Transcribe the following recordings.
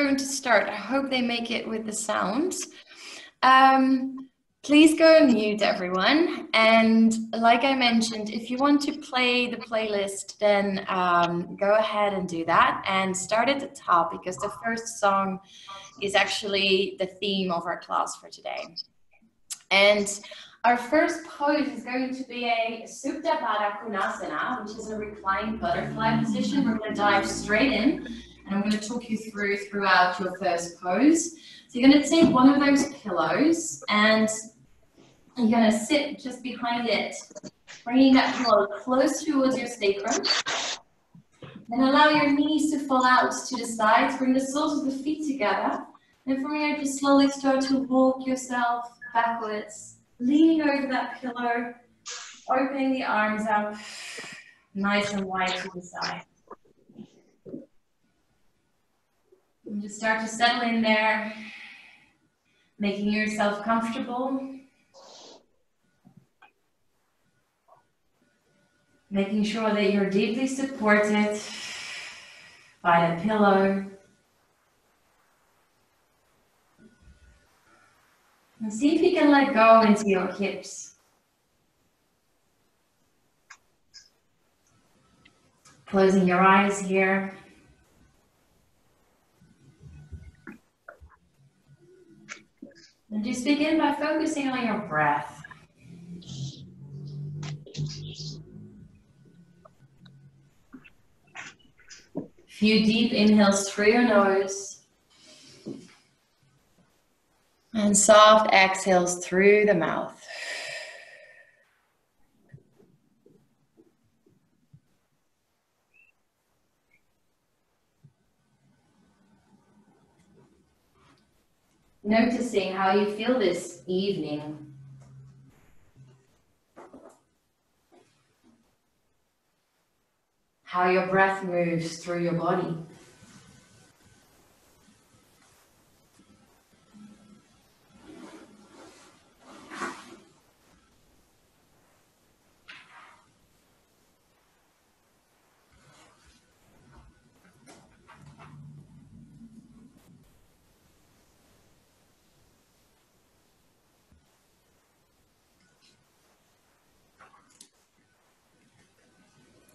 going to start. I hope they make it with the sounds. Please go on mute, everyone. And like I mentioned, if you want to play the playlist, then go ahead and do that. And start at the top, because the first song is actually the theme of our class for today. And our first pose is going to be a Supta Baddha Konasana, which is a reclined butterfly position. We're going to dive straight in, and I'm going to talk you throughout your first pose. So you're going to take one of those pillows, and you're going to sit just behind it, bringing that pillow close towards your sacrum. Then allow your knees to fall out to the sides. Bring the soles of the feet together. And from here, just slowly start to walk yourself backwards, leaning over that pillow, opening the arms up, nice and wide to the side. And just start to settle in there, making yourself comfortable. Making sure that you're deeply supported by the pillow. And see if you can let go into your hips. Closing your eyes here. And just begin by focusing on your breath. A few deep inhales through your nose. And soft exhales through the mouth. Noticing how you feel this evening. How your breath moves through your body.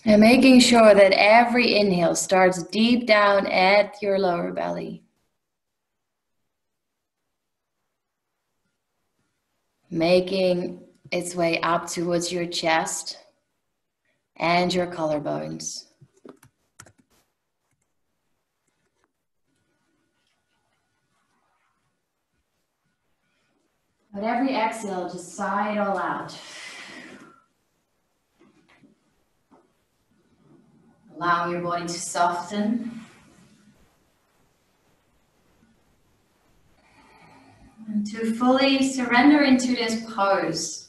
And making sure that every inhale starts deep down at your lower belly. Making its way up towards your chest and your collarbones. With every exhale, just sigh it all out. Allowing your body to soften. And to fully surrender into this pose,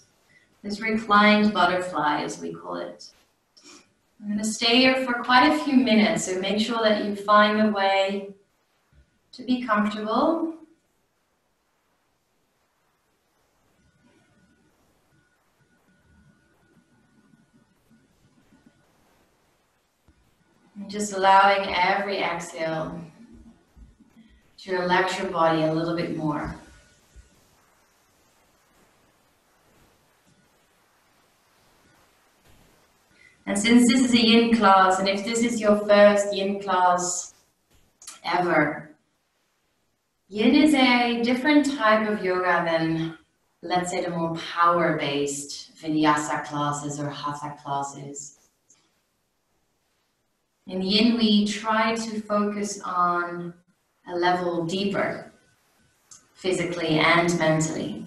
this reclined butterfly as we call it. I'm going to stay here for quite a few minutes, so make sure that you find a way to be comfortable. And just allowing every exhale to relax your body a little bit more. And since this is a yin class, and if this is your first yin class ever, yin is a different type of yoga than, let's say, the more power-based vinyasa classes or hatha classes. In yin, we try to focus on a level deeper, physically and mentally.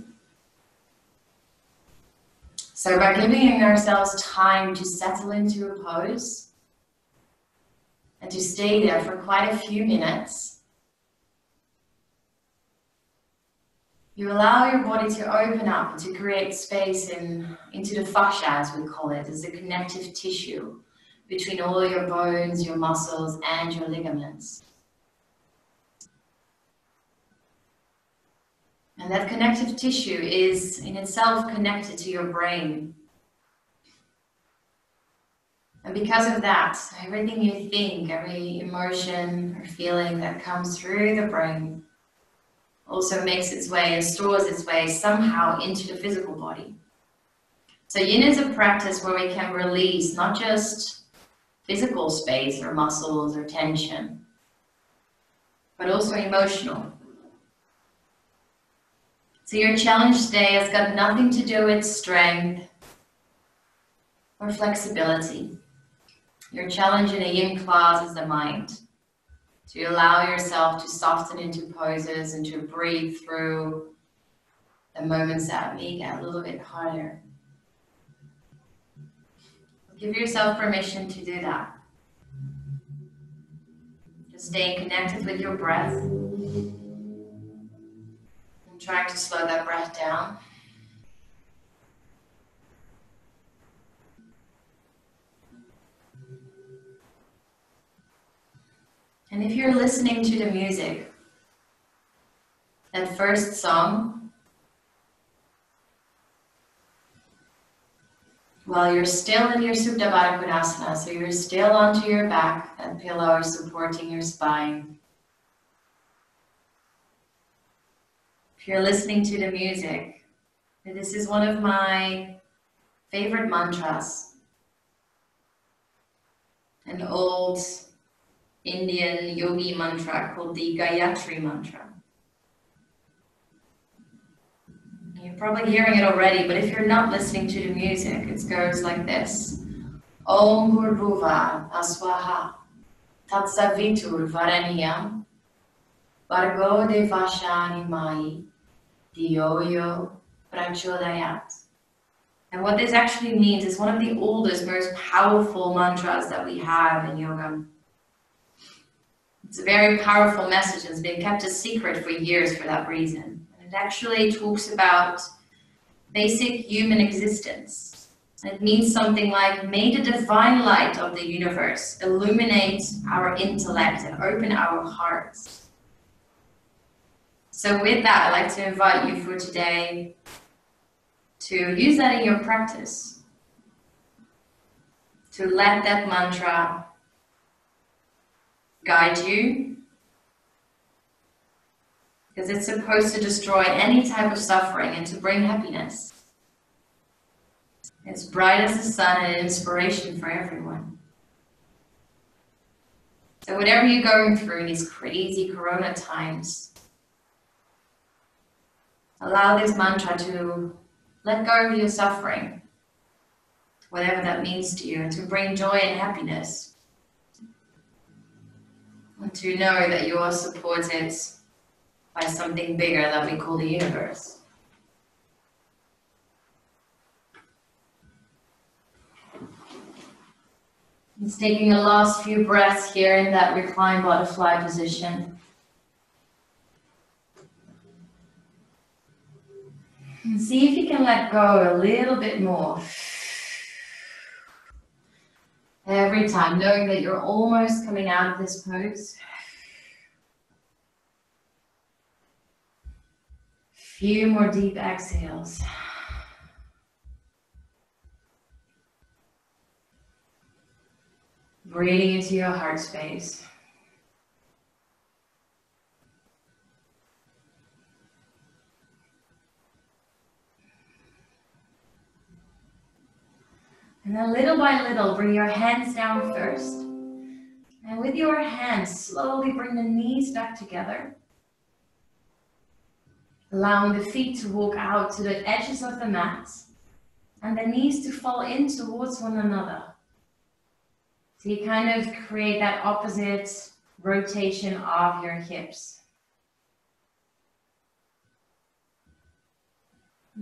So by giving ourselves time to settle into a pose and to stay there for quite a few minutes, you allow your body to open up and to create space into the fascia, as we call it, as the connective tissue between all your bones, your muscles, and your ligaments. And that connective tissue is in itself connected to your brain. And because of that, everything you think, every emotion or feeling that comes through the brain also makes its way and stores its way somehow into the physical body. So yin is a practice where we can release not just physical space or muscles or tension, but also emotional. So your challenge today has got nothing to do with strength or flexibility. Your challenge in a yin class is the mind. To allow yourself to soften into poses and to breathe through the moments that may get a little bit harder. Give yourself permission to do that. Just staying connected with your breath and trying to slow that breath down. And if you're listening to the music, that first song, while you're still in your Supta Baddha Konasana, so you're still onto your back, that pillow is supporting your spine. If you're listening to the music, this is one of my favorite mantras. An old Indian yogi mantra called the Gayatri mantra. You're probably hearing it already, but if you're not listening to the music, it goes like this. Om Bhurbuva Aswaha Tatsavitur Varenyam Bhargo Devashani Mai Diyoyo Prachodayat. And what this actually means is one of the oldest, most powerful mantras that we have in yoga. It's a very powerful message and it's been kept a secret for years for that reason. And it actually talks about basic human existence. And it means something like, may the divine light of the universe illuminate our intellect and open our hearts. So with that, I'd like to invite you for today to use that in your practice. To let that mantra guide you, because it's supposed to destroy any type of suffering and to bring happiness. It's bright as the sun and an inspiration for everyone. So whatever you're going through in these crazy corona times, allow this mantra to let go of your suffering, whatever that means to you, and to bring joy and happiness. And to know that you are supported by something bigger that we call the universe. Just taking a last few breaths here in that reclined butterfly position. And see if you can let go a little bit more. Every time, knowing that you're almost coming out of this pose. Few more deep exhales. Breathing into your heart space. And then little by little, bring your hands down first. And with your hands, slowly bring the knees back together. Allowing the feet to walk out to the edges of the mat. And the knees to fall in towards one another. So you kind of create that opposite rotation of your hips.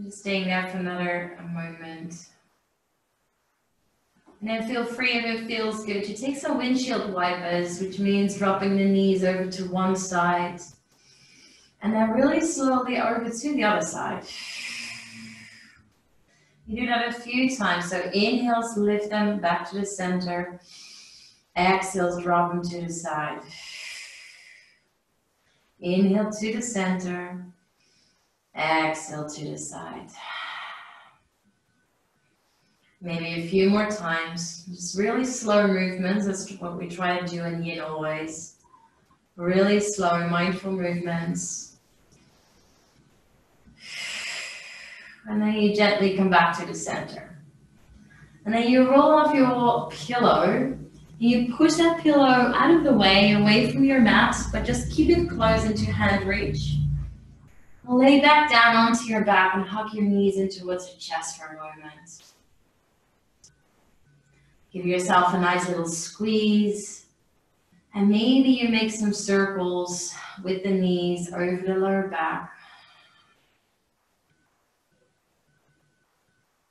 Just staying there for another moment. And then feel free, if it feels good, to take some windshield wipers, which means dropping the knees over to one side. And then really slowly over to the other side. You do that a few times. So inhales, lift them back to the center. Exhales, drop them to the side. Inhale to the center. Exhale to the side. Maybe a few more times. Just really slow movements. That's what we try to do in yin always. Really slow, mindful movements. And then you gently come back to the center. And then you roll off your pillow. You push that pillow out of the way, away from your mat, but just keep it close into hand reach. Lay back down onto your back and hug your knees in towards your chest for a moment. Give yourself a nice little squeeze. And maybe you make some circles with the knees over the lower back.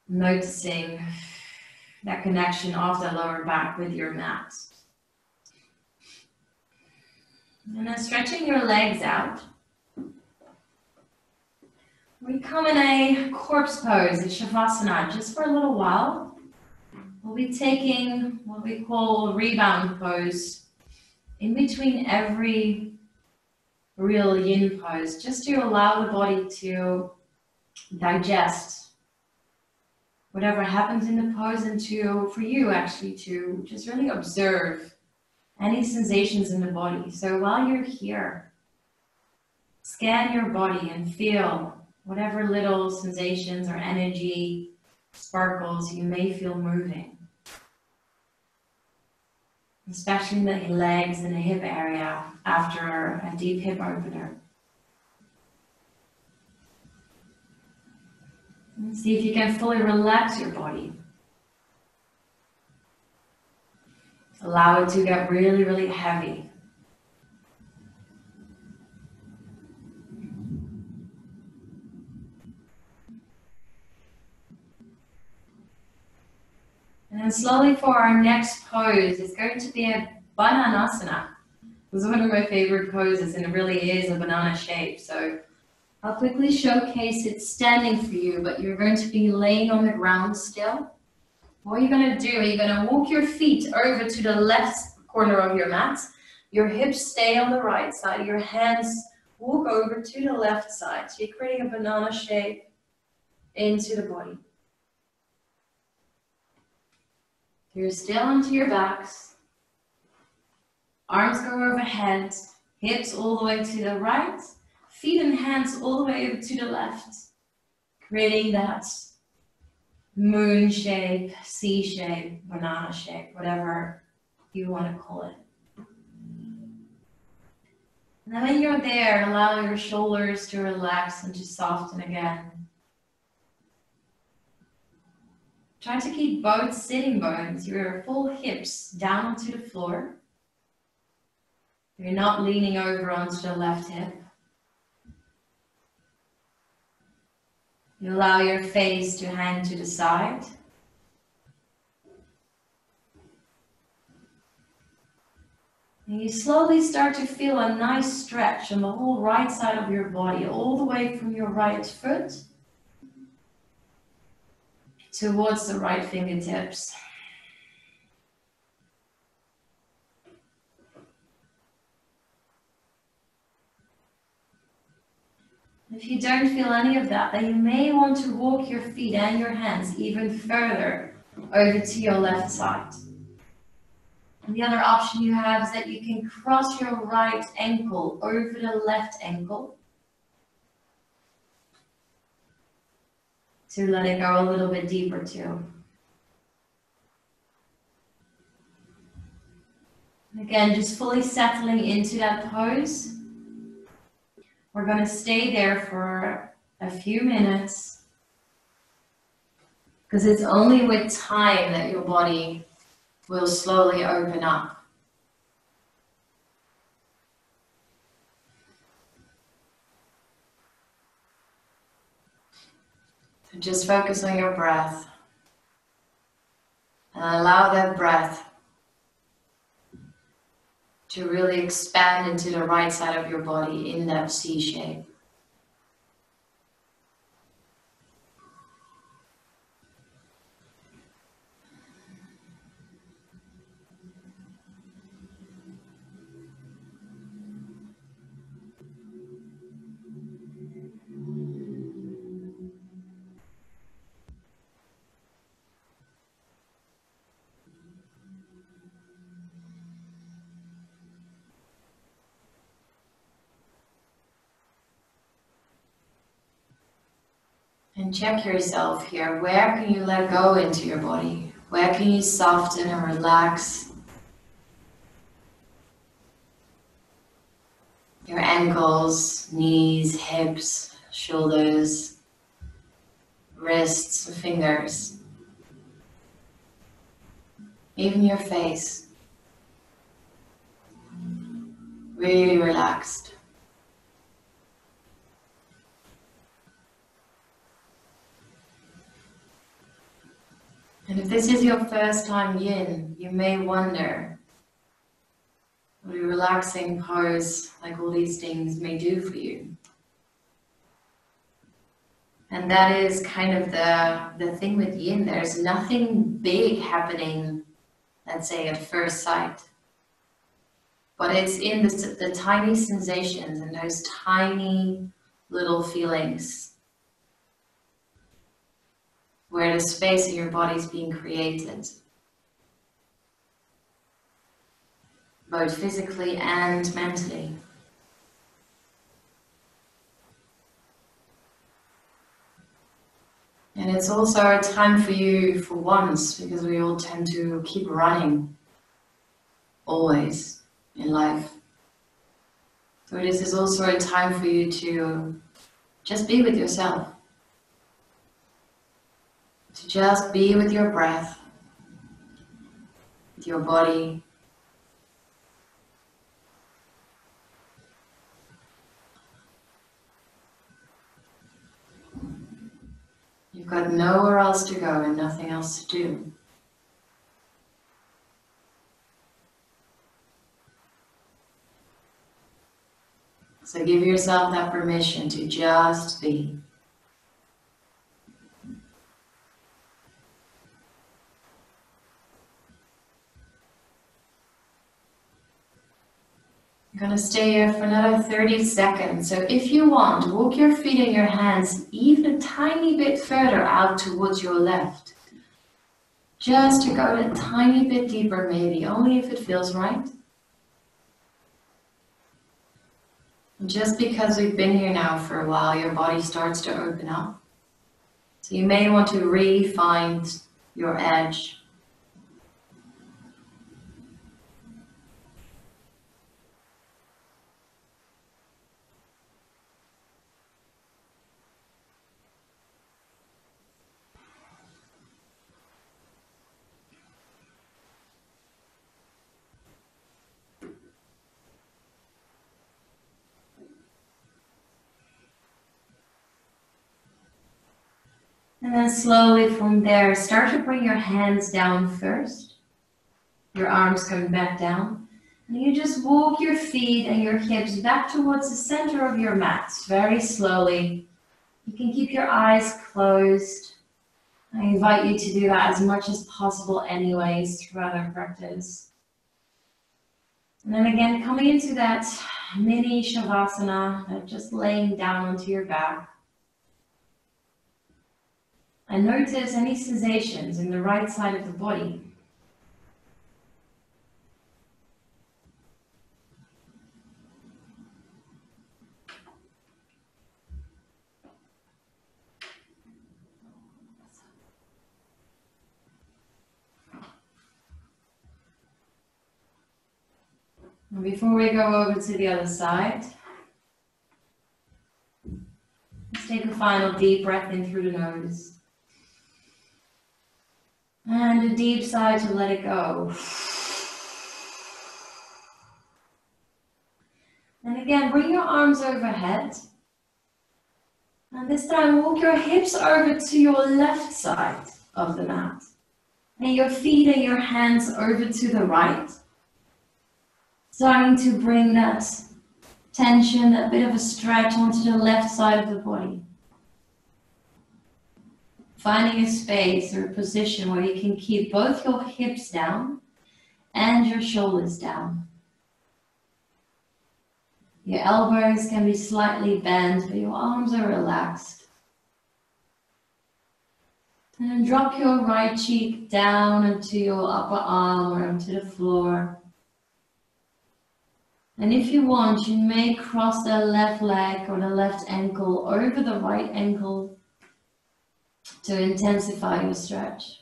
Noticing that connection of the lower back with your mat. And then stretching your legs out. We come in a corpse pose, a shavasana, just for a little while. We'll be taking what we call rebound pose in between every real yin pose, just to allow the body to digest whatever happens in the pose and for you actually to just really observe any sensations in the body. So while you're here, scan your body and feel whatever little sensations or energy sparkles you may feel moving. Especially in the legs and the hip area after a deep hip opener. And see if you can fully relax your body. Allow it to get really, really heavy. And then slowly for our next pose, it's going to be a bananasana. This is one of my favorite poses, and it really is a banana shape. So I'll quickly showcase it standing for you, but you're going to be laying on the ground still. What you're going to do, you're going to walk your feet over to the left corner of your mat. Your hips stay on the right side. Your hands walk over to the left side. So you're creating a banana shape into the body. You're still onto your backs. Arms go overhead. Hips all the way to the right. Feet and hands all the way over to the left. Creating that moon shape, C shape, banana shape, whatever you want to call it. And then when you're there, allow your shoulders to relax and to soften again. Try to keep both sitting bones, your full hips down onto the floor. You're not leaning over onto the left hip. You allow your face to hang to the side. And you slowly start to feel a nice stretch on the whole right side of your body, all the way from your right foot towards the right fingertips. If you don't feel any of that, then you may want to walk your feet and your hands even further over to your left side. And the other option you have is that you can cross your right ankle over the left ankle to let it go a little bit deeper too. Again, just fully settling into that pose. We're going to stay there for a few minutes because it's only with time that your body will slowly open up. So just focus on your breath and allow that breath to really expand into the right side of your body in that C shape. And check yourself here. Where can you let go into your body? Where can you soften and relax your ankles, knees, hips, shoulders, wrists, fingers, even your face. Really relaxed. And if this is your first time yin, you may wonder what a relaxing pose like all these things may do for you. And that is kind of the thing with yin. There's nothing big happening, let's say, at first sight. But it's in the tiny sensations and those tiny little feelings where the space in your body is being created, both physically and mentally. And it's also a time for you for once, because we all tend to keep running always in life. So this is also a time for you to just be with yourself. To just be with your breath, with your body. You've got nowhere else to go and nothing else to do. So give yourself that permission to just be. You're going to stay here for another 30 seconds. So if you want, walk your feet and your hands even a tiny bit further out towards your left. Just to go a tiny bit deeper maybe, only if it feels right. Just because we've been here now for a while, your body starts to open up. So you may want to really find your edge. And then slowly from there, start to bring your hands down first. Your arms coming back down. And you just walk your feet and your hips back towards the center of your mat, very slowly. You can keep your eyes closed. I invite you to do that as much as possible anyways throughout our practice. And then again, coming into that mini shavasana, just laying down onto your back. And notice any sensations in the right side of the body. And before we go over to the other side, let's take a final deep breath in through the nose. And a deep sigh to let it go. And again, bring your arms overhead. And this time, walk your hips over to your left side of the mat. And your feet and your hands over to the right. Starting to bring that tension, a bit of a stretch onto the left side of the body. Finding a space or a position where you can keep both your hips down and your shoulders down. Your elbows can be slightly bent, but your arms are relaxed. And then drop your right cheek down into your upper arm or onto the floor. And if you want, you may cross the left leg or the left ankle over the right ankle. to intensify your stretch.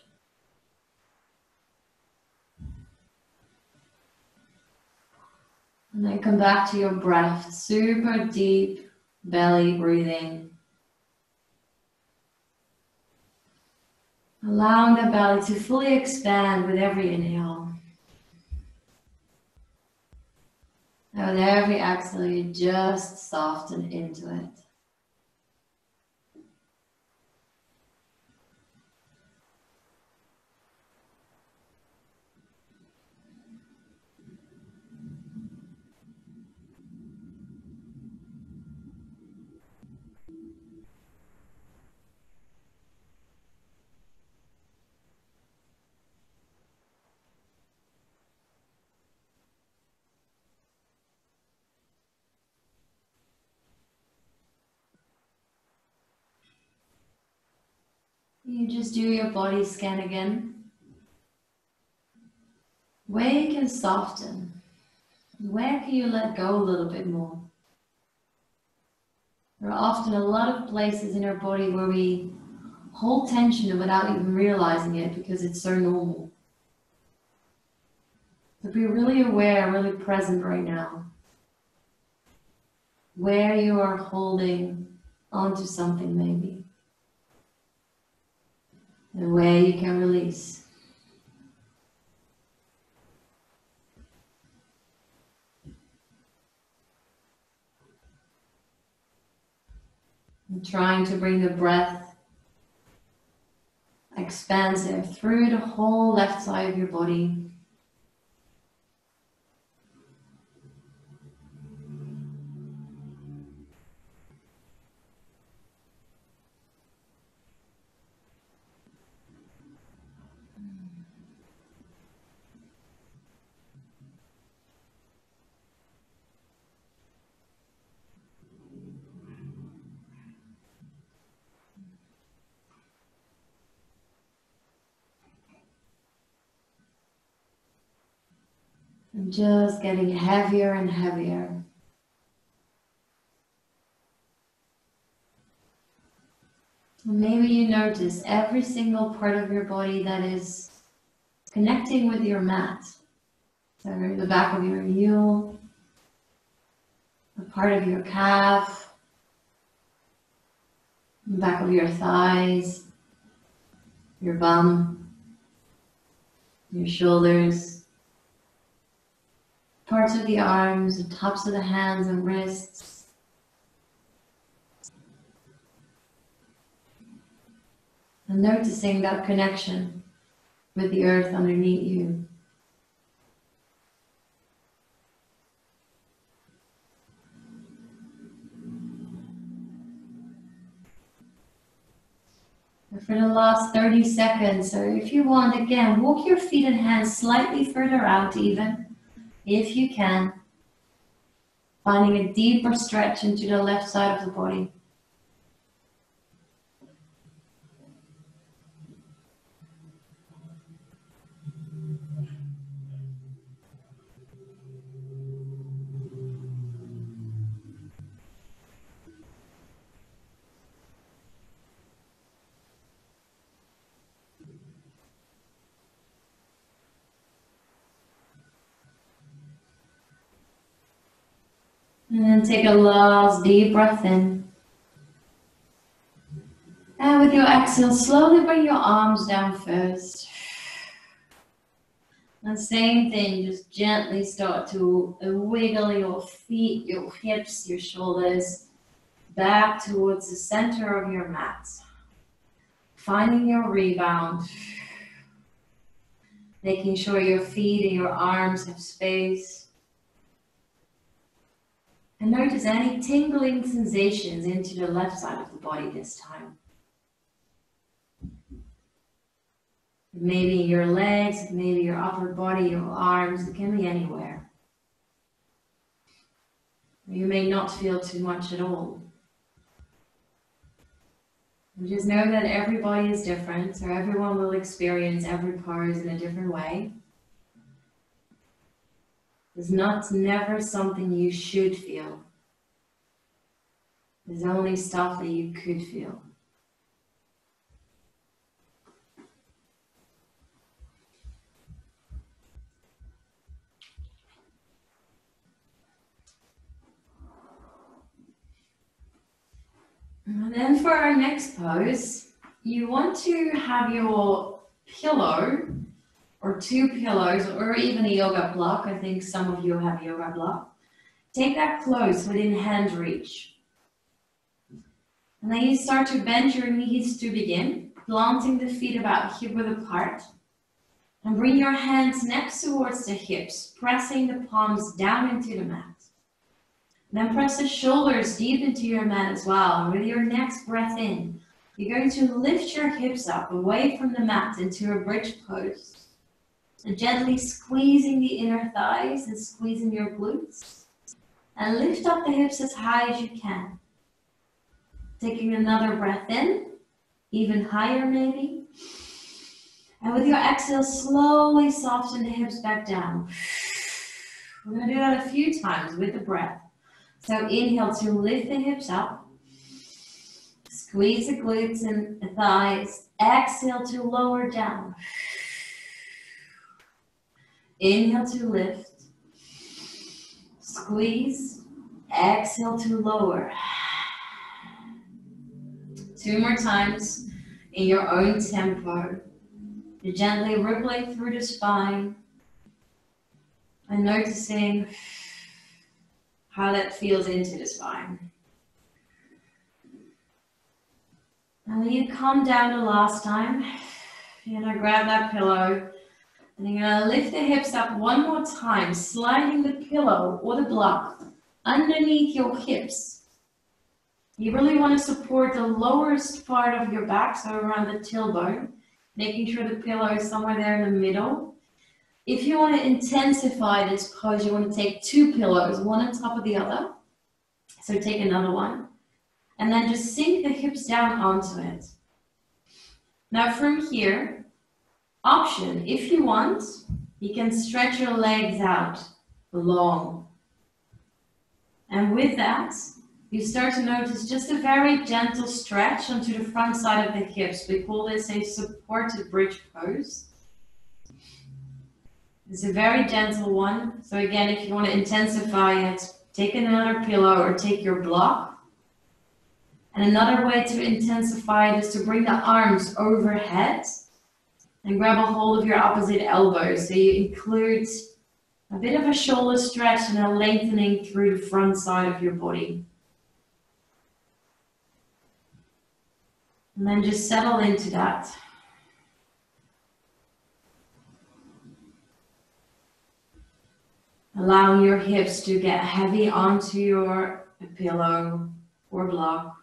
And then come back to your breath, super deep belly breathing. Allowing the belly to fully expand with every inhale. And with every exhale, you just soften into it. You just do your body scan again. Where you can soften. Where can you let go a little bit more? There are often a lot of places in our body where we hold tension without even realizing it because it's so normal. So be really aware, really present right now. Where you are holding onto something maybe. And where you can release. And trying to bring the breath expansive through the whole left side of your body. And just getting heavier and heavier. And maybe you notice every single part of your body that is connecting with your mat. So the back of your heel, a part of your calf, the back of your thighs, your bum, your shoulders, parts of the arms, the tops of the hands and wrists. And noticing that connection with the earth underneath you. For the last 30 seconds, so if you want, again, walk your feet and hands slightly further out even, if you can. Finding a deeper stretch into the left side of the body. And then take a last deep breath in. And with your exhale, slowly bring your arms down first. And same thing, just gently start to wiggle your feet, your hips, your shoulders back towards the center of your mat. Finding your rebound. Making sure your feet and your arms have space. And notice any tingling sensations into the left side of the body this time. Maybe your legs, maybe your upper body, your arms, it can be anywhere. You may not feel too much at all. And just know that every body is different, so everyone will experience every pose in a different way. It's never something you should feel. There's only stuff that you could feel. And then for our next pose, you want to have your pillow or two pillows or even a yoga block. I think some of you have a yoga block. Take that close within hand reach. And then you start to bend your knees to begin, planting the feet about hip width apart. And bring your hands next towards the hips, pressing the palms down into the mat. Then press the shoulders deep into your mat as well. And with your next breath in, you're going to lift your hips up away from the mat into a bridge pose. And gently squeezing the inner thighs and squeezing your glutes. And lift up the hips as high as you can. Taking another breath in, even higher maybe. And with your exhale, slowly soften the hips back down. We're going to do that a few times with the breath. So inhale to lift the hips up. Squeeze the glutes and the thighs. Exhale to lower down. Inhale to lift. Squeeze. Exhale to lower. 2 more times in your own tempo. You're gently rippling through the spine and noticing how that feels into the spine. And when you calm down the last time, you're going to grab that pillow and you're going to lift the hips up one more time, sliding the pillow or the block underneath your hips. You really want to support the lowest part of your back, so around the tailbone, making sure the pillow is somewhere there in the middle. If you want to intensify this pose, you want to take 2 pillows, one on top of the other. So take another one. And then just sink the hips down onto it. Now from here, option, if you want, you can stretch your legs out long. And with that, you start to notice just a very gentle stretch onto the front side of the hips. We call this a supported bridge pose. It's a very gentle one. So again, if you want to intensify it, take another pillow or take your block. And another way to intensify it is to bring the arms overhead and grab a hold of your opposite elbow. So you include a bit of a shoulder stretch and a lengthening through the front side of your body. And then just settle into that. Allowing your hips to get heavy onto your pillow or block.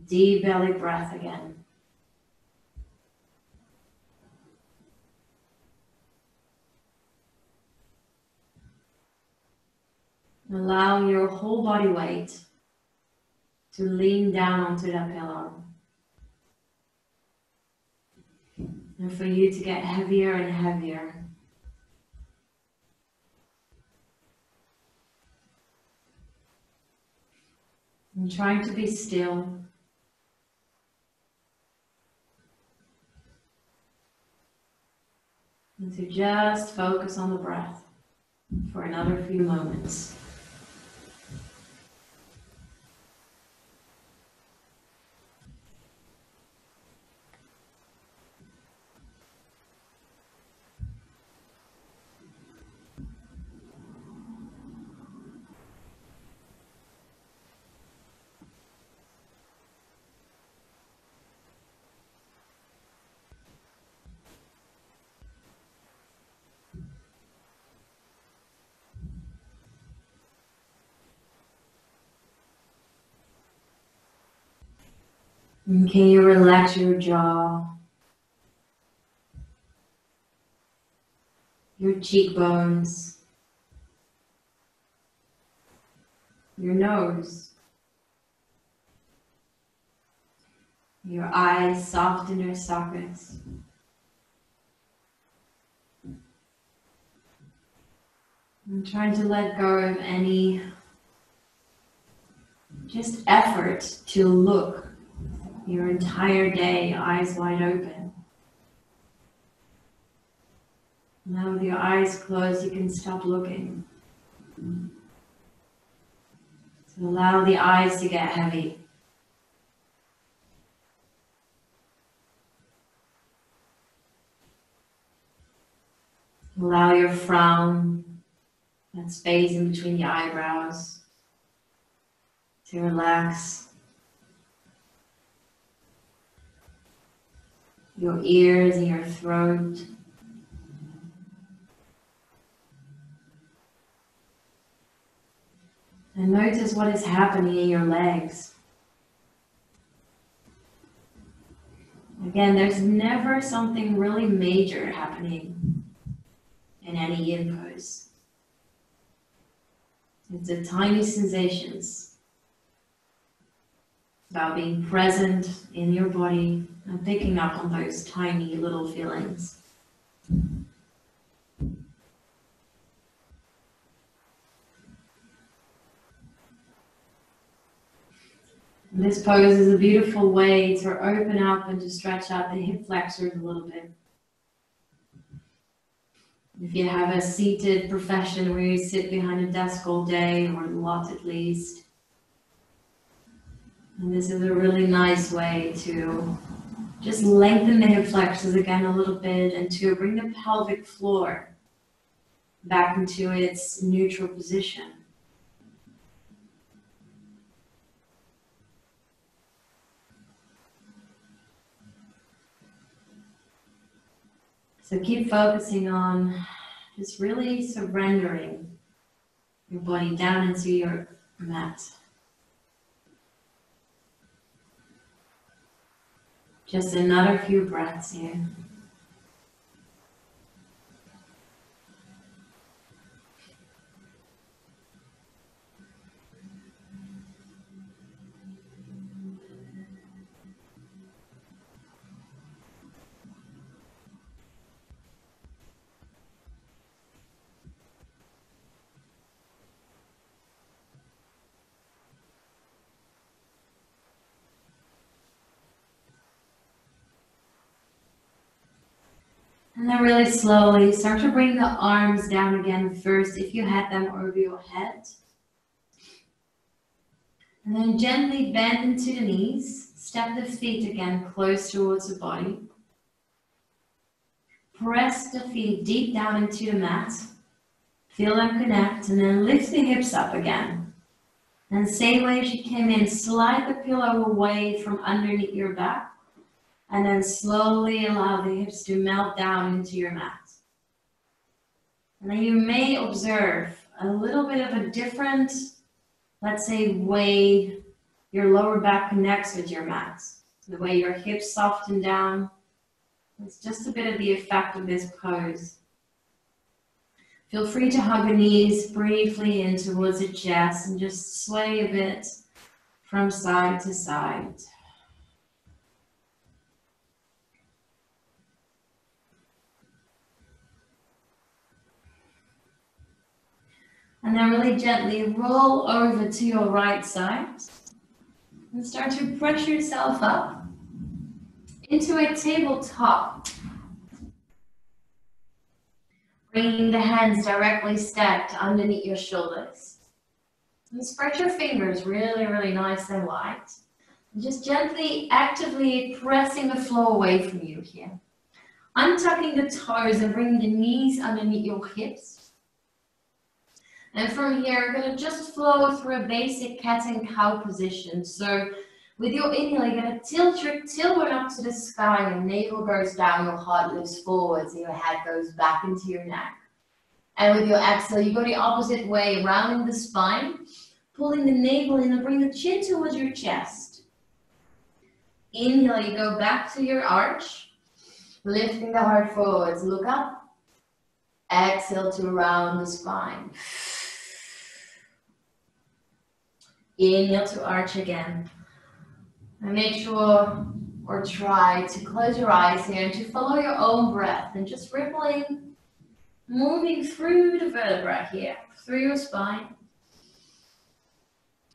Deep belly breath again. Allow your whole body weight to lean down onto that pillow. And for you to get heavier and heavier. And trying to be still. And to just focus on the breath for another few moments. And can you relax your jaw, your cheekbones, your nose, your eyes soft in their sockets. And trying to let go of any just effort to look your entire day, eyes wide open. Now with your eyes closed, you can stop looking. So allow the eyes to get heavy. Allow your frown, that space in between the eyebrows, to relax. Your ears and your throat. And notice what is happening in your legs. Again, there's never something really major happening in any yin pose. It's the tiny sensations. It's about being present in your body and picking up on those tiny little feelings. This pose is a beautiful way to open up and to stretch out the hip flexors a little bit. If you have a seated profession where you sit behind a desk all day, or a lot at least, and this is a really nice way to just lengthen the hip flexors again a little bit and to bring the pelvic floor back into its neutral position. So keep focusing on just really surrendering your body down into your mat. Just another few breaths here. And then really slowly start to bring the arms down again first, if you had them over your head. And then gently bend into the knees. Step the feet again close towards the body. Press the feet deep down into the mat. Feel them connect, and then lift the hips up again. And same way as you came in, slide the pillow away from underneath your back. And then slowly allow the hips to melt down into your mat. And then you may observe a little bit of a different, let's say, way your lower back connects with your mat. The way your hips soften down. It's just a bit of the effect of this pose. Feel free to hug the knees briefly in towards the chest and just sway a bit from side to side. And then really gently roll over to your right side and start to press yourself up into a tabletop. Bringing the hands directly stacked underneath your shoulders. And spread your fingers really, really nice and wide. And just gently, actively pressing the floor away from you here. Untucking the toes and bringing the knees underneath your hips. And from here, you're going to just flow through a basic cat and cow position. So with your inhale, you're going to tilt your tailbone up to the sky, your navel goes down, your heart lifts forwards, and your head goes back into your neck. And with your exhale, you go the opposite way, rounding the spine, pulling the navel in and bring the chin towards your chest. Inhale, you go back to your arch, lifting the heart forwards, look up. Exhale to round the spine. Inhale to arch again. And make sure or try to close your eyes here and to follow your own breath and just rippling, moving through the vertebra here, through your spine.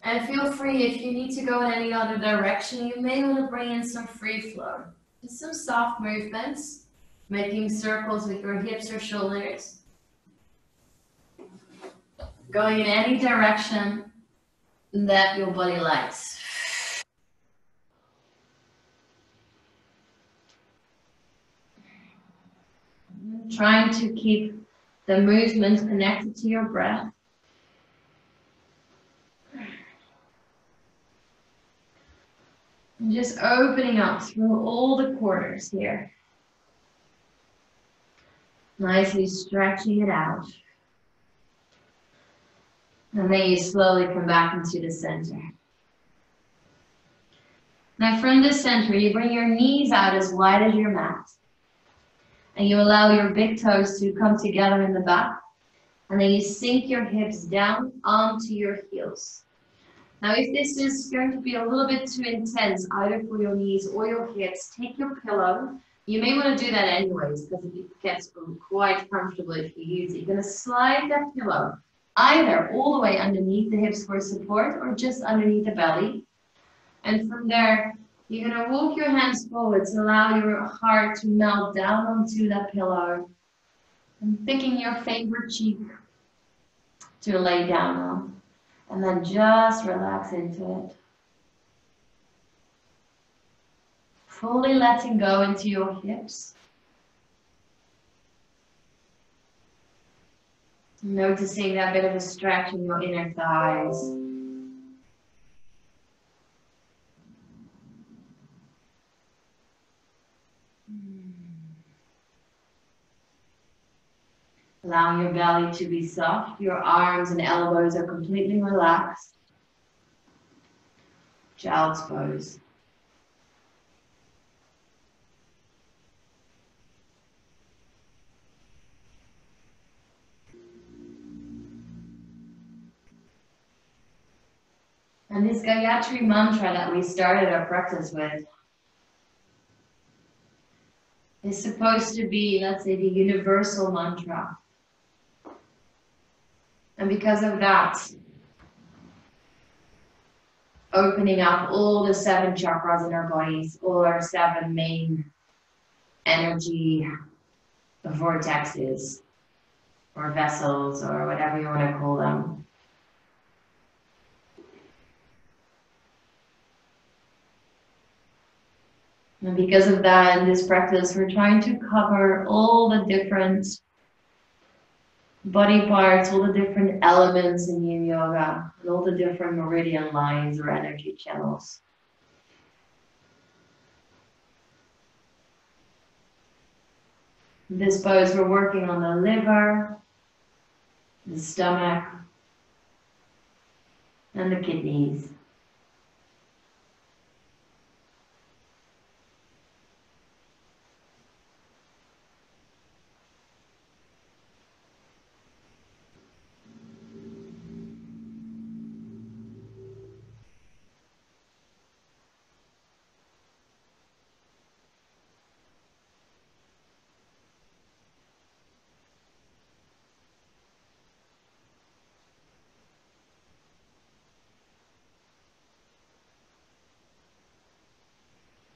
And feel free, if you need to go in any other direction, you may want to bring in some free flow. Just some soft movements, making circles with your hips or shoulders. Going in any direction that your body likes. Trying to keep the movement connected to your breath. And just opening up through all the corners here. Nicely stretching it out. And then you slowly come back into the center. Now from the center, you bring your knees out as wide as your mat. And you allow your big toes to come together in the back. And then you sink your hips down onto your heels. Now, if this is going to be a little bit too intense, either for your knees or your hips, take your pillow. You may want to do that anyways, because it gets quite comfortable if you use it. You're going to slide that pillow either all the way underneath the hips for support or just underneath the belly. And from there, you're going to walk your hands forward to allow your heart to melt down onto that pillow. And picking your favorite cheek to lay down on. And then just relax into it. Fully letting go into your hips. Noticing that bit of a stretch in your inner thighs. Allowing your belly to be soft. Your arms and elbows are completely relaxed. Child's pose. And this Gayatri mantra that we started our practice with is supposed to be, let's say, the universal mantra. And because of that, opening up all the 7 chakras in our bodies, all our 7 main energy vortexes, or vessels, or whatever you want to call them. And because of that, in this practice, we're trying to cover all the different body parts, all the different elements in yin yoga, and all the different meridian lines or energy channels. In this pose, we're working on the liver, the stomach, and the kidneys.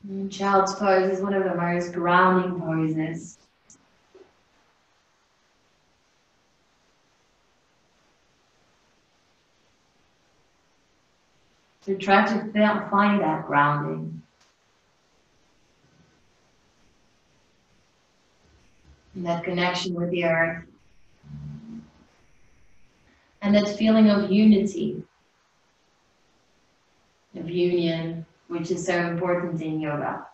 And child's pose is one of the most grounding poses. So try to find that grounding. And that connection with the earth. And that feeling of unity, of union, which is so important in yoga.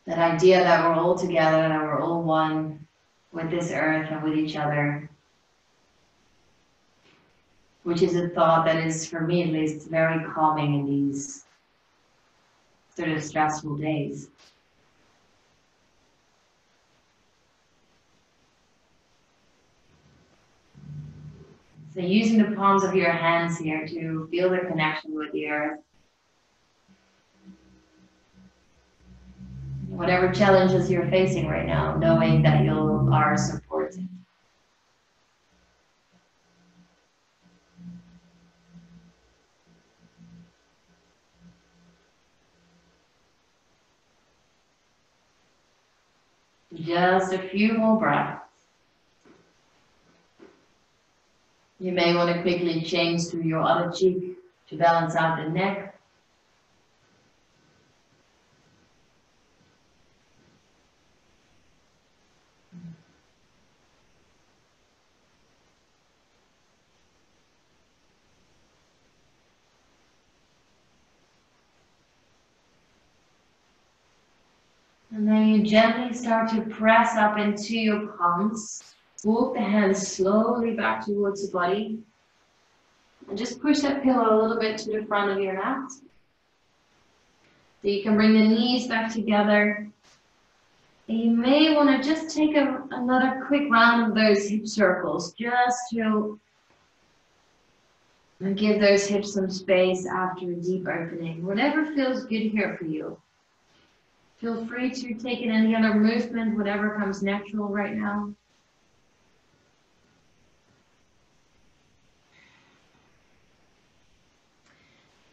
That idea that we're all together, that we're all one with this earth and with each other. Which is a thought that is, for me at least, very calming in these sort of stressful days. So using the palms of your hands here to feel the connection with the earth. Whatever challenges you're facing right now, knowing that you are supported. Just a few more breaths. You may want to quickly change to your other cheek to balance out the neck. And then you gently start to press up into your palms. Walk the hands slowly back towards the body. And just push that pillow a little bit to the front of your mat. So you can bring the knees back together. And you may want to just take another quick round of those hip circles, just to give those hips some space after a deep opening. Whatever feels good here for you. Feel free to take in any other movement, whatever comes natural right now.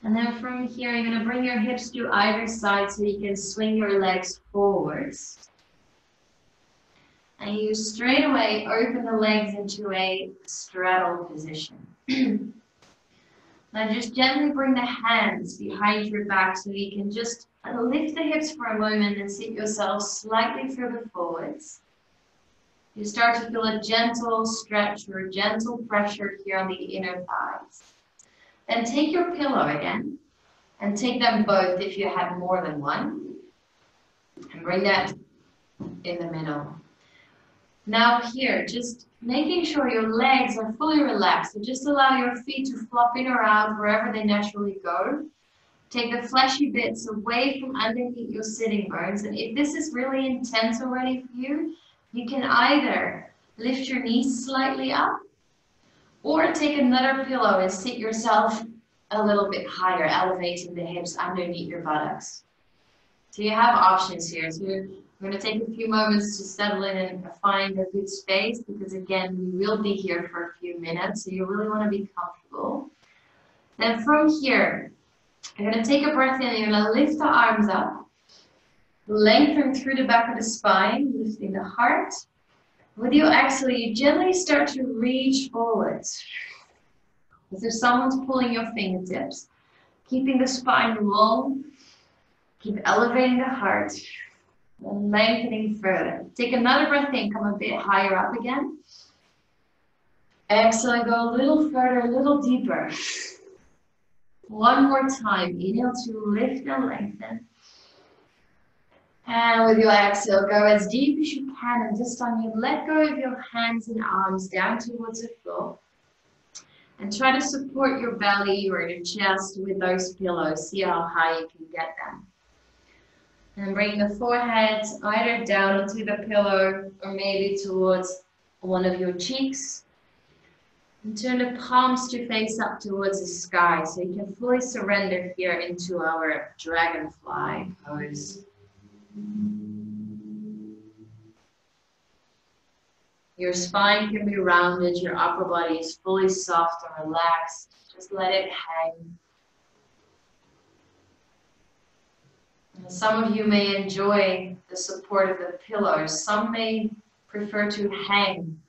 And then from here, you're going to bring your hips to either side so you can swing your legs forwards. And you straight away open the legs into a straddle position. Now just gently bring the hands behind your back so you can just lift the hips for a moment and sit yourself slightly further forwards. You start to feel a gentle stretch or a gentle pressure here on the inner thighs. Then take your pillow again and take them both if you have more than one. And bring that in the middle. Now here, just making sure your legs are fully relaxed. So just allow your feet to flop in or out wherever they naturally go. Take the fleshy bits away from underneath your sitting bones. And if this is really intense already for you, you can either lift your knees slightly up or take another pillow and sit yourself a little bit higher, elevating the hips underneath your buttocks. So you have options here. So you're going to take a few moments to settle in and find a good space because again, we will be here for a few minutes. So you really want to be comfortable. Then from here, you're going to take a breath in and you're going to lift the arms up, lengthen through the back of the spine, lifting the heart. With your exhale, you gently start to reach forwards. As if someone's pulling your fingertips, keeping the spine long, keep elevating the heart, and lengthening further. Take another breath in, come a bit higher up again. Exhale, go a little further, a little deeper. One more time, inhale to lift and lengthen. And with your exhale, go as deep as you can, and this time you let go of your hands and arms down towards the floor. And try to support your belly or your chest with those pillows. See how high you can get them. And bring the forehead either down onto the pillow or maybe towards one of your cheeks. And turn the palms to face up towards the sky so you can fully surrender here into our dragonfly pose. Your spine can be rounded, your upper body is fully soft and relaxed. Just let it hang. And some of you may enjoy the support of the pillows. Some may prefer to hang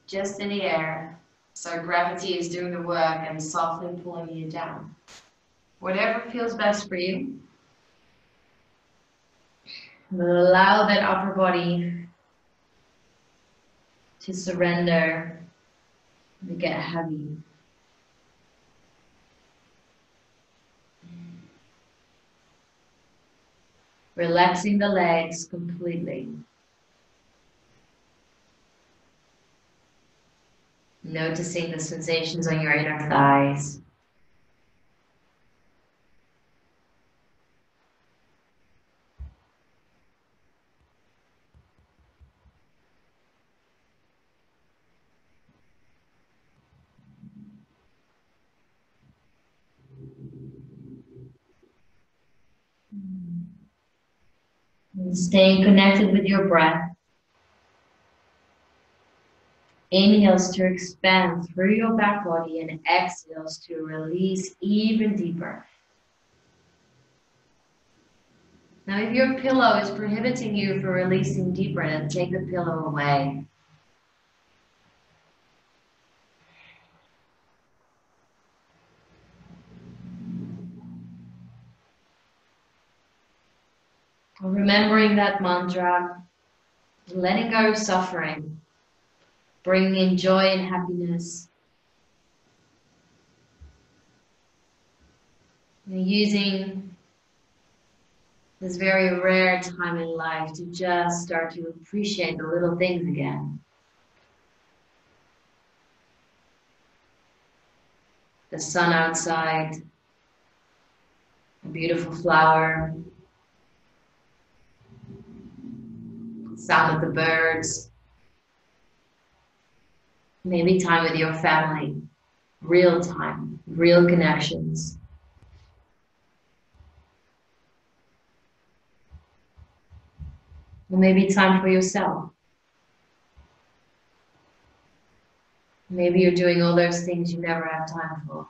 just in the air. So gravity is doing the work and softly pulling you down. Whatever feels best for you. Allow that upper body to surrender, to get heavy. Relaxing the legs completely. Noticing the sensations on your inner thighs. And staying connected with your breath. Inhales to expand through your back body and exhales to release even deeper. Now, if your pillow is prohibiting you from releasing deeper, then take the pillow away. Remembering that mantra, letting go of suffering, bringing in joy and happiness. And using this very rare time in life to just start to appreciate the little things again. The sun outside, a beautiful flower, the sound of the birds, maybe time with your family, real time, real connections. Or maybe time for yourself. Maybe you're doing all those things you never have time for.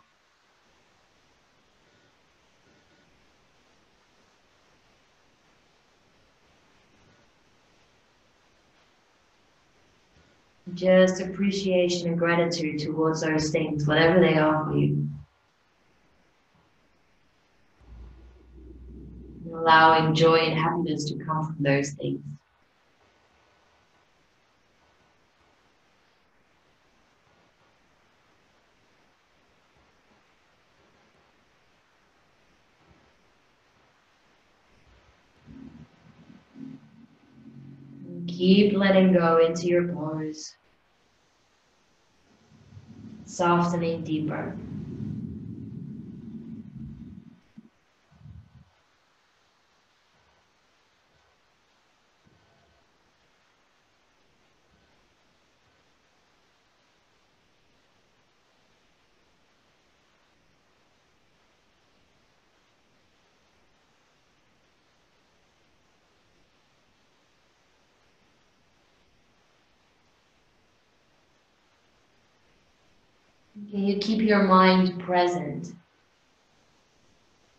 Just appreciation and gratitude towards those things, whatever they are for you. And allowing joy and happiness to come from those things. And keep letting go into your pores, softening deeper. Can you keep your mind present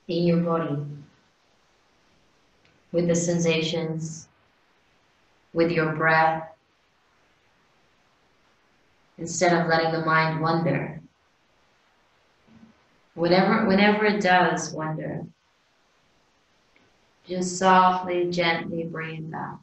in your body, with the sensations, with your breath, instead of letting the mind wander? Whenever it does wander, just softly, gently bring it back.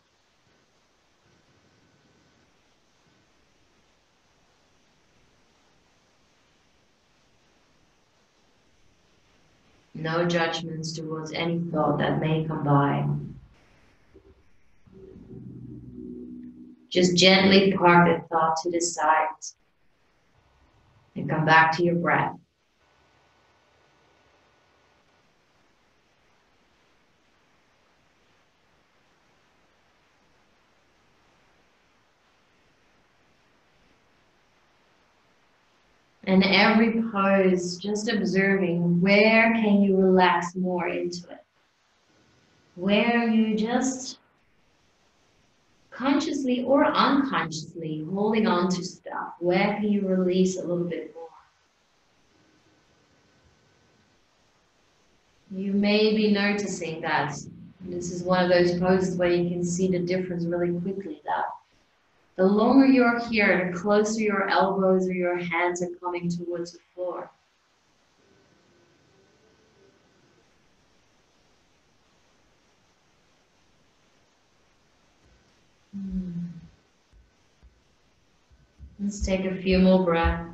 No judgments towards any thought that may come by. Just gently park the thought to the side and come back to your breath. And every pose, just observing where can you relax more into it. Where you just consciously or unconsciously holding on to stuff. Where can you release a little bit more? You may be noticing that this is one of those poses where you can see the difference really quickly, that the longer you're here, the closer your elbows or your hands are coming towards the floor. Let's take a few more breaths.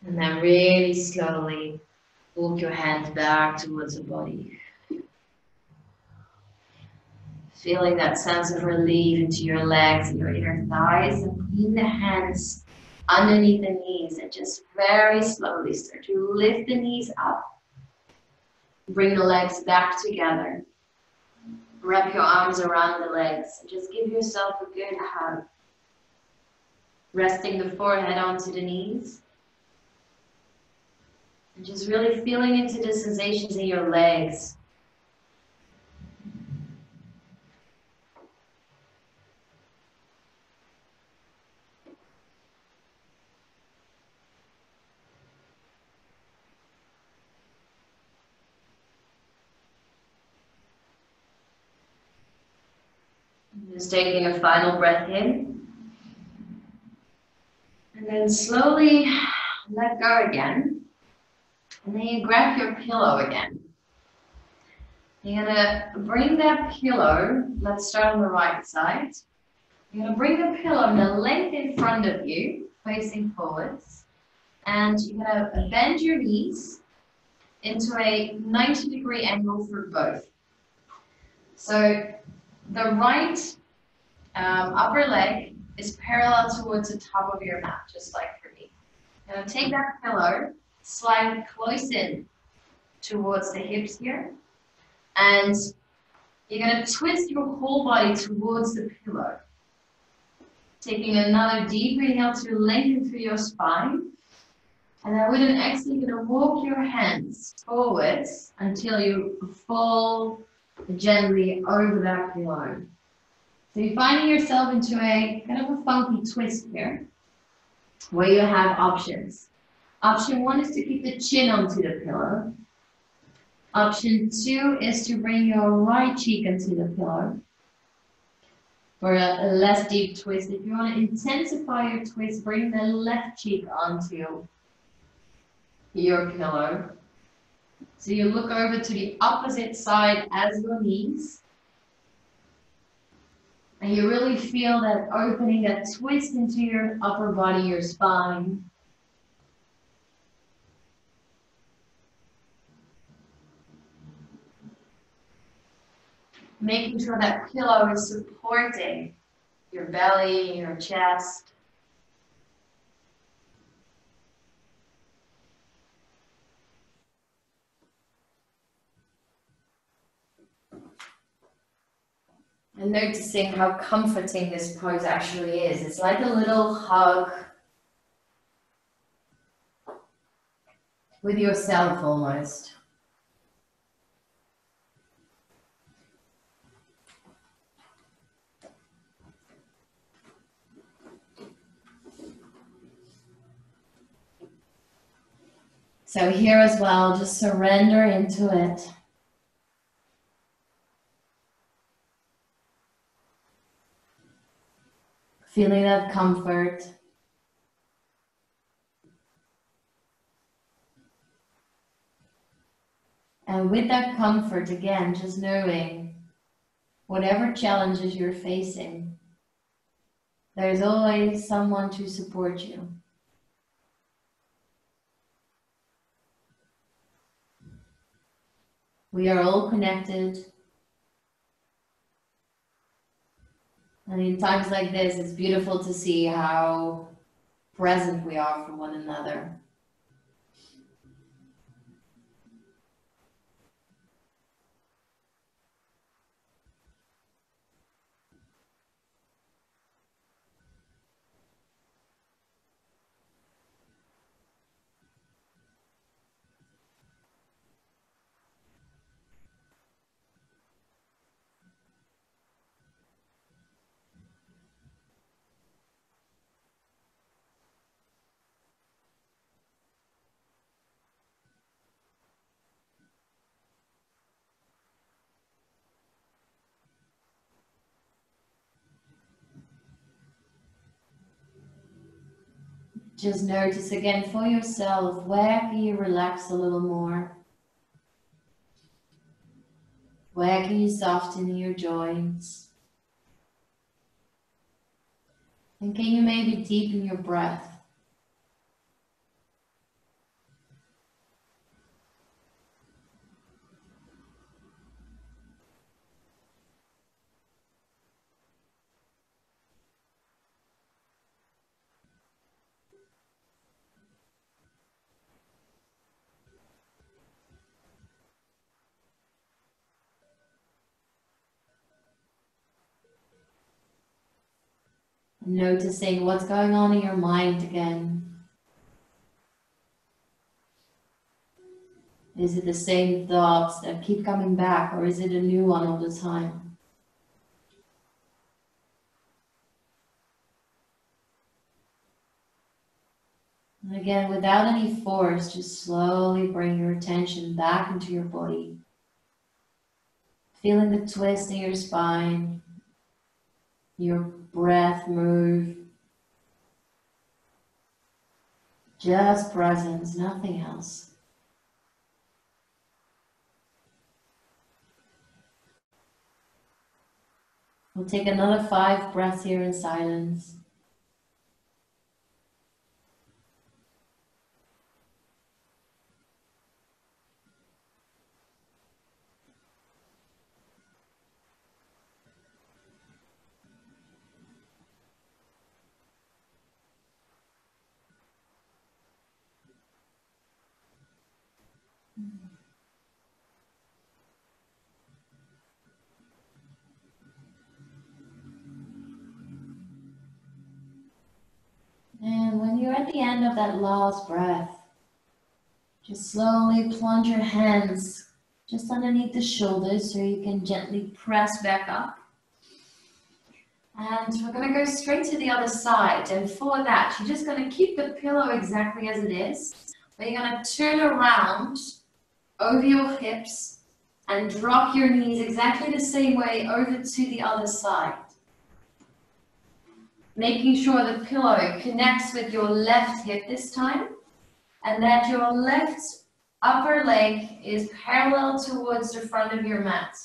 And then really slowly walk your hands back towards the body. Feeling that sense of relief into your legs and your inner thighs, and bring the hands underneath the knees and just very slowly start to lift the knees up. Bring the legs back together. Wrap your arms around the legs and just give yourself a good hug. Resting the forehead onto the knees. And just really feeling into the sensations in your legs. Just taking a final breath in. And then slowly let go again. And then you grab your pillow again. You're gonna bring that pillow, let's start on the right side. You're gonna bring the pillow the length in front of you, facing forwards. And you're gonna bend your knees into a 90-degree angle for both. So the right upper leg is parallel towards the top of your mat, just like for me. Now take that pillow, slide it close in towards the hips here, and you're going to twist your whole body towards the pillow. Taking another deep inhale to lengthen through your spine. And then with an exhale, you're going to walk your hands forwards until you fall gently over that pillow. So you're finding yourself into a kind of a funky twist here, where you have options. Option one is to keep the chin onto the pillow. Option two is to bring your right cheek into the pillow for a less deep twist. If you want to intensify your twist, bring the left cheek onto your pillow. So you look over to the opposite side as your knees. And you really feel that opening, that twist into your upper body, your spine. Making sure that pillow is supporting your belly, your chest. And noticing how comforting this pose actually is. It's like a little hug with yourself almost. So here as well, just surrender into it. Feeling that comfort. And with that comfort, again, just knowing whatever challenges you're facing, there's always someone to support you. We are all connected. And in times like this, it's beautiful to see how present we are for one another. Just notice again for yourself, where can you relax a little more? Where can you soften your joints? And can you maybe deepen your breath? Noticing what's going on in your mind again. Is it the same thoughts that keep coming back, or is it a new one all the time? And again, without any force, just slowly bring your attention back into your body. Feeling the twist in your spine, your breath move. Just presence, nothing else. We'll take another 5 breaths here in silence. And when you're at the end of that last breath, just slowly plunge your hands just underneath the shoulders so you can gently press back up. And we're going to go straight to the other side. And for that, you're just going to keep the pillow exactly as it is. But you're going to turn around over your hips and drop your knees exactly the same way over to the other side. Making sure the pillow connects with your left hip this time, and that your left upper leg is parallel towards the front of your mat.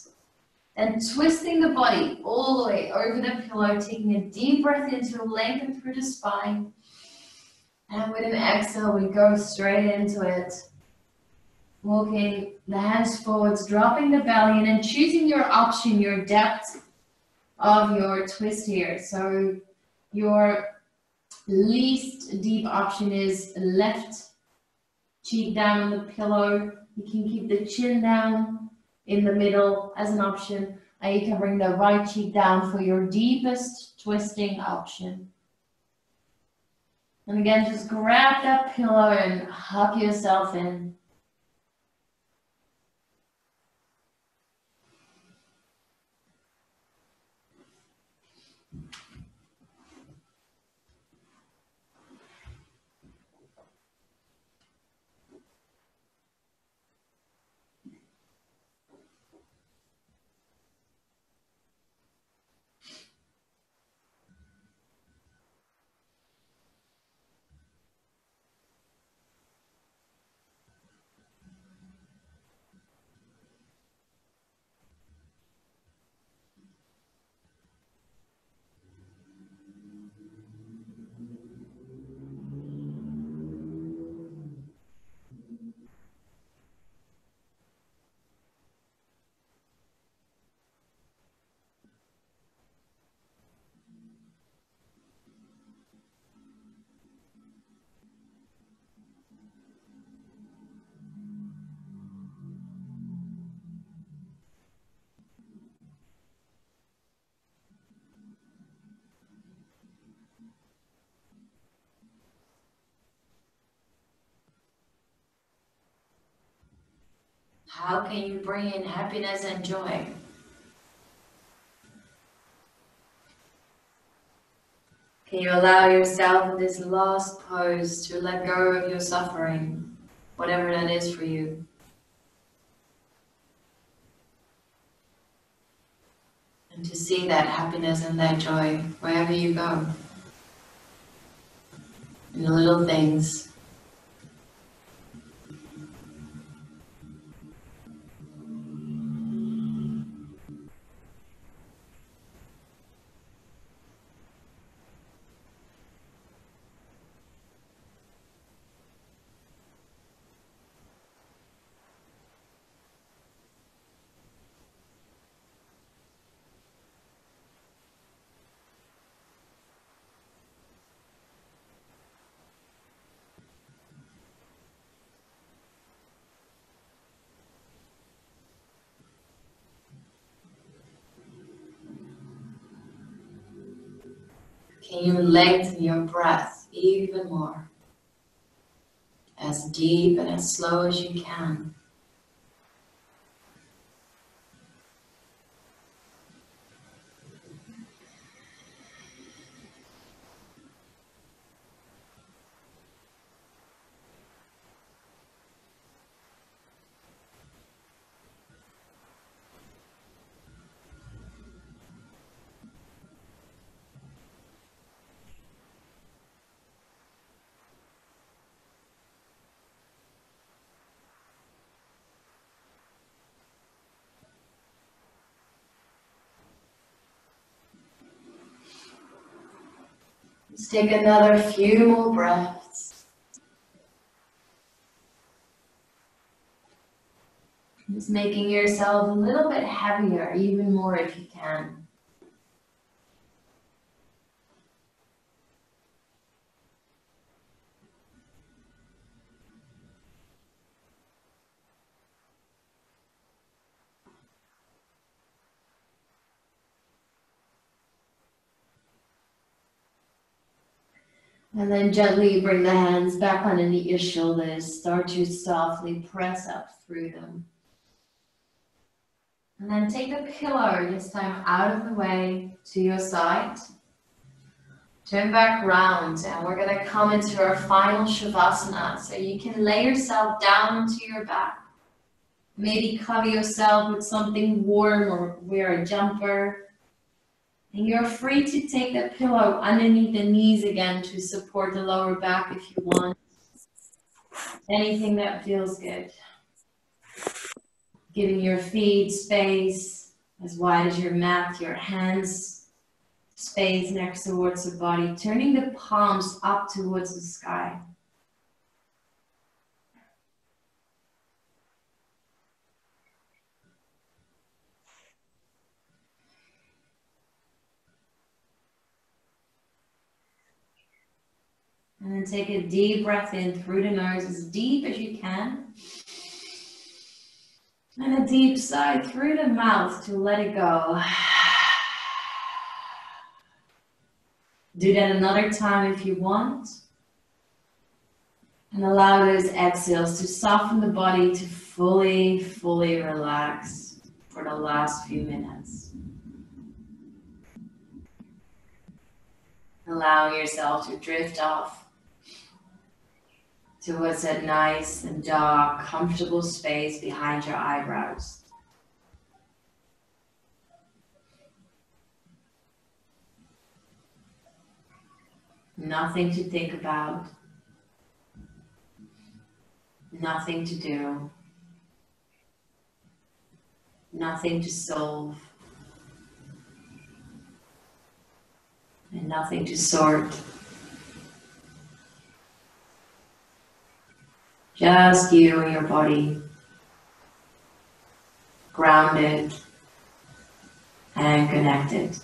And twisting the body all the way over the pillow, taking a deep breath in to lengthen through the spine. And with an exhale, we go straight into it. Walking the hands forwards, dropping the belly, and then choosing your option, your depth of your twist here. So your least deep option is left cheek down on the pillow. You can keep the chin down in the middle as an option, and you can bring the right cheek down for your deepest twisting option. And again, just grab that pillow and hug yourself in. How can you bring in happiness and joy? Can you allow yourself in this last pose to let go of your suffering, whatever that is for you? And to see that happiness and that joy wherever you go. In the little things. Can you lengthen your breath even more? As deep and as slow as you can. Take another few more breaths. Just making yourself a little bit heavier, even more if you can. And then gently bring the hands back underneath your shoulders. Start to softly press up through them. And then take the pillow, this time out of the way, to your side. Turn back round, and we're going to come into our final Shavasana. So you can lay yourself down onto your back. Maybe cover yourself with something warm or wear a jumper. And you're free to take the pillow underneath the knees again to support the lower back if you want. Anything that feels good. Giving your feet space as wide as your mat, your hands space next towards the body, turning the palms up towards the sky. And then take a deep breath in through the nose, as deep as you can. And a deep sigh through the mouth to let it go. Do that another time if you want. And allow those exhales to soften the body to fully relax for the last few minutes. Allowing yourself to drift off towards that nice and dark, comfortable space behind your eyebrows. Nothing to think about. Nothing to do. Nothing to solve. And nothing to sort. Just you and your body, grounded and connected.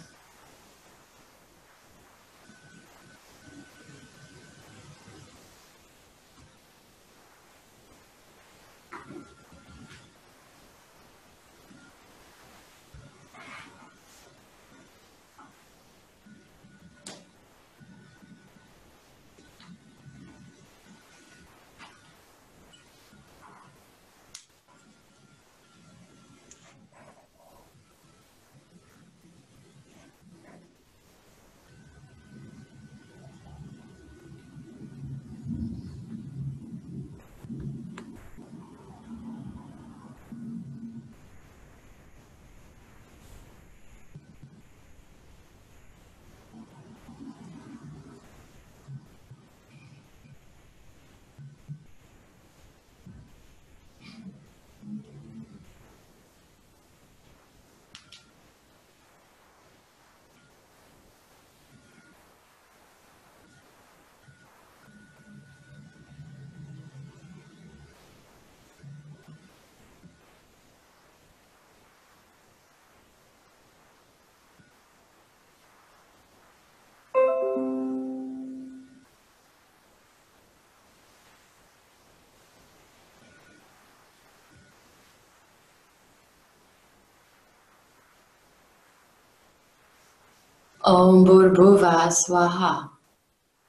Om Bhurbhuva Swaha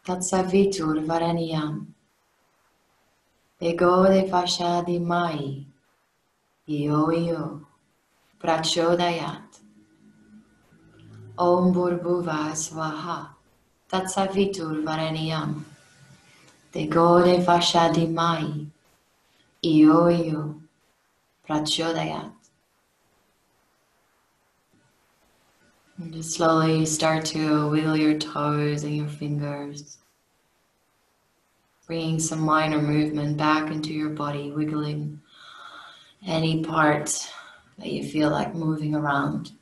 Tatsavitur Varenyam Ego Devasha Dhimai Yo Yo Prachodayat. Om Bhurbhuva Swaha Tatsavitur Varenyam Ego Devasha Dhimai Yo Yo Prachodayat. And just slowly start to wiggle your toes and your fingers. Bringing some minor movement back into your body, wiggling any part that you feel like moving around.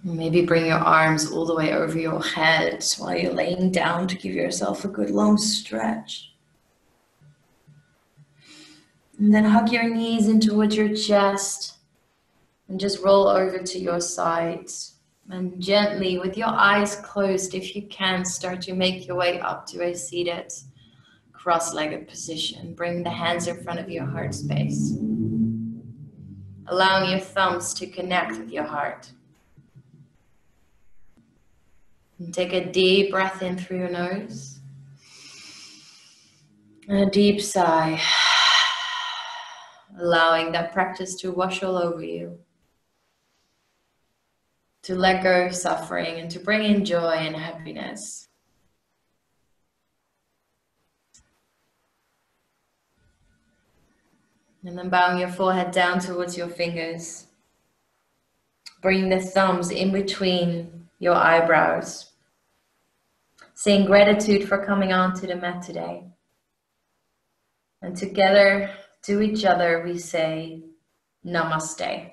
Maybe bring your arms all the way over your head while you're laying down to give yourself a good long stretch. And then hug your knees in towards your chest and just roll over to your sides. And gently, with your eyes closed, if you can, start to make your way up to a seated, cross-legged position. Bring the hands in front of your heart space. Allowing your thumbs to connect with your heart. And take a deep breath in through your nose. And a deep sigh. Allowing that practice to wash all over you. To let go of suffering and to bring in joy and happiness. And then bowing your forehead down towards your fingers. Bring the thumbs in between your eyebrows. Saying gratitude for coming onto the mat today. And together to each other we say Namaste.